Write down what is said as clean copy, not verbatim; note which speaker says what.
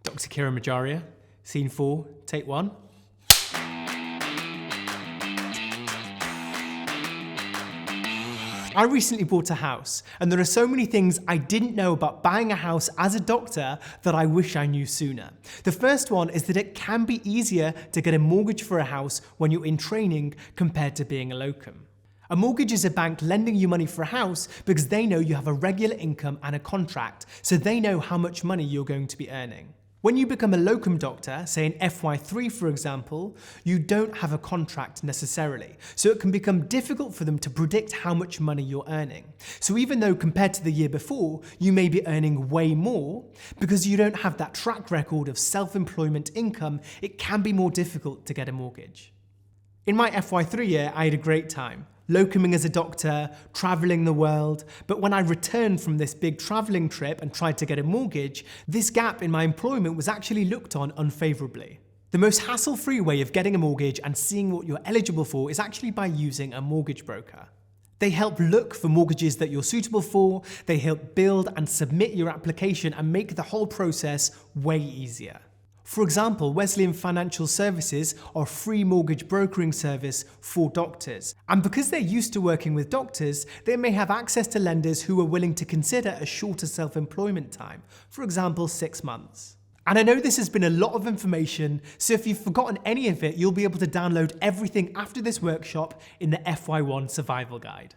Speaker 1: Dr Kiran Morjaria, Scene 4, Take 1. I recently bought a house, and there are so many things I didn't know about buying a house as a doctor that I wish I knew sooner. The first one is that it can be easier to get a mortgage for a house when you're in training compared to being a locum. A mortgage is a bank lending you money for a house because they know you have a regular income and a contract, so they know how much money you're going to be earning. When you become a locum doctor, say in FY3 for example, you don't have a contract necessarily, so it can become difficult for them to predict how much money you're earning. So even though compared to the year before, you may be earning way more, because you don't have that track record of self-employment income, it can be more difficult to get a mortgage. In my FY3 year, I had a great time, locuming as a doctor, travelling the world, but when I returned from this big travelling trip and tried to get a mortgage, this gap in my employment was actually looked on unfavourably. The most hassle-free way of getting a mortgage and seeing what you're eligible for is actually by using a mortgage broker. They help look for mortgages that you're suitable for, they help build and submit your application and make the whole process way easier. For example, Wesleyan Financial Services are a free mortgage brokering service for doctors. And because they're used to working with doctors, they may have access to lenders who are willing to consider a shorter self-employment time, for example, 6 months. And I know this has been a lot of information, so if you've forgotten any of it, you'll be able to download everything after this workshop in the FY1 Survival Guide.